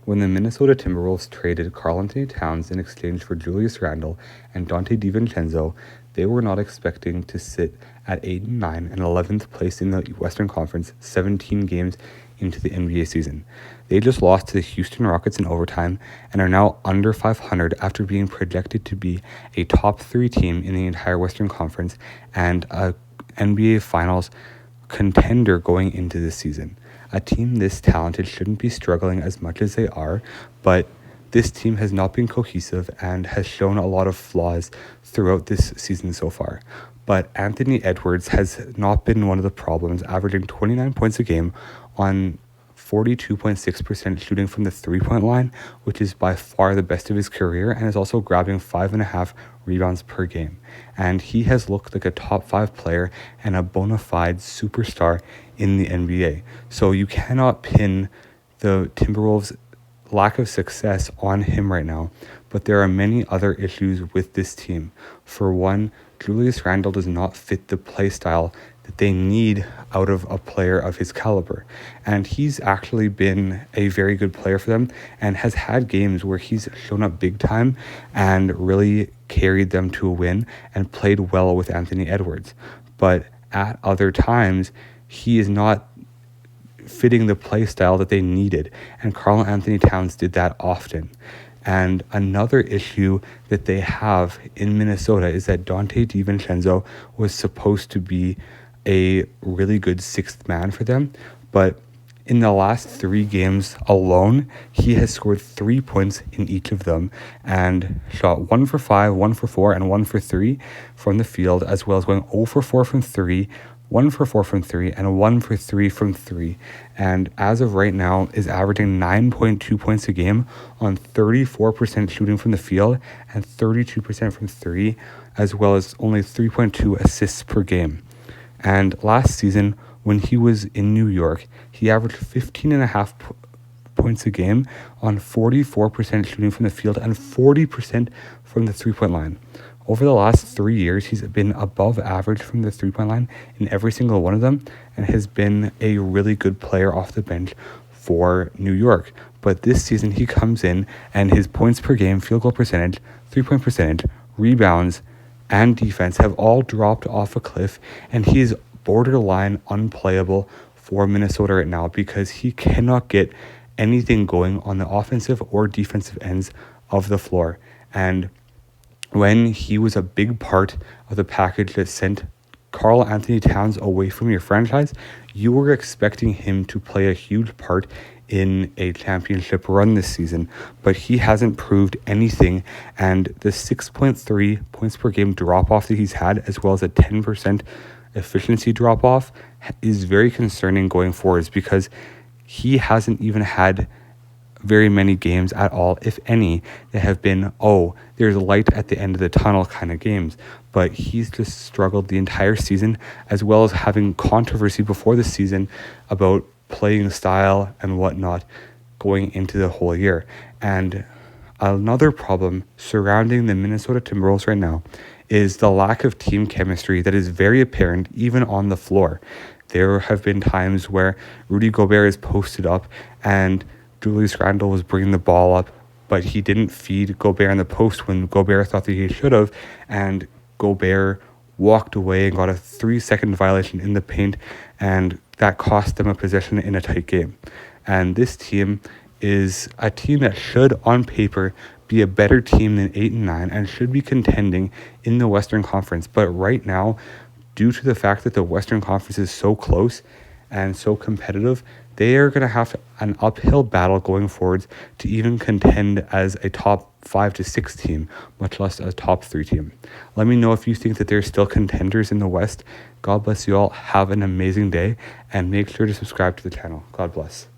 When the Minnesota Timberwolves traded Karl-Anthony Towns in exchange for Julius Randle and Donte DiVincenzo, they were not expecting to sit at 8-9 and 11th place in the Western Conference 17 games into the NBA season. They just lost to the Houston Rockets in overtime and are now under 500 after being projected to be a top 3 team in the entire Western Conference and a NBA Finals contender going into this season. A team this talented shouldn't be struggling as much as they are, but this team has not been cohesive and has shown a lot of flaws throughout this season so far. But Anthony Edwards has not been one of the problems, averaging 29 points a game on 42.6% shooting from the three-point line, which is by far the best of his career, and is also grabbing 5.5 rebounds per game. And he has looked like a top 5 player and a bona fide superstar in the NBA. So you cannot pin the Timberwolves' lack of success on him right now, but there are many other issues with this team. For one, Julius Randle does not fit the play style that they need out of a player of his caliber. And he's actually been a very good player for them and has had games where he's shown up big time and really carried them to a win and played well with Anthony Edwards. But at other times, he is not fitting the play style that they needed, and Karl-Anthony Towns did that often. And another issue that they have in Minnesota is that Donte DiVincenzo was supposed to be a really good sixth man for them, but in the last 3 games alone, he has scored 3 points in each of them and shot 1 for 5, 1 for 4, and 1 for 3 from the field, as well as going 0 for 4 from 3, 1 for 4 from 3, and 1 for 3 from 3. And as of right now, is averaging 9.2 points a game on 34% shooting from the field and 32% from 3, as well as only 3.2 assists per game. And last season, when he was in New York, he averaged 15.5 points a game on 44% shooting from the field and 40% from the three-point line. Over the last 3 years, he's been above average from the three-point line in every single one of them and has been a really good player off the bench for New York. But this season, he comes in and his points per game, field goal percentage, three-point percentage, rebounds, and defense have all dropped off a cliff, and he is borderline unplayable for Minnesota right now because he cannot get anything going on the offensive or defensive ends of the floor. And when he was a big part of the package that sent Karl-Anthony Towns away from your franchise, you were expecting him to play a huge part in a championship run this season, but he hasn't proved anything. And the 6.3 points per game drop off that he's had, as well as a 10% efficiency drop off, is very concerning going forwards because he hasn't even had very many games at all, if any, that have been, oh, there's light at the end of the tunnel kind of games. But he's just struggled the entire season, as well as having controversy before the season about playing style and whatnot going into the whole year. And another problem surrounding the Minnesota Timberwolves right now is the lack of team chemistry that is very apparent even on the floor. There have been times where Rudy Gobert is posted up and Julius Randle was bringing the ball up, but he didn't feed Gobert in the post when Gobert thought that he should have, and Gobert walked away and got a 3-second violation in the paint, and that cost them a possession in a tight game. And this team is a team that should, on paper, be a better team than 8-9 and should be contending in the Western Conference. But right now, due to the fact that the Western Conference is so close and so competitive, they are going to have an uphill battle going forwards to even contend as a top 5 to 6 team, much less a top 3 team. Let me know if you think that they're still contenders in the West. God bless you all. Have an amazing day, and make sure to subscribe to the channel. God bless.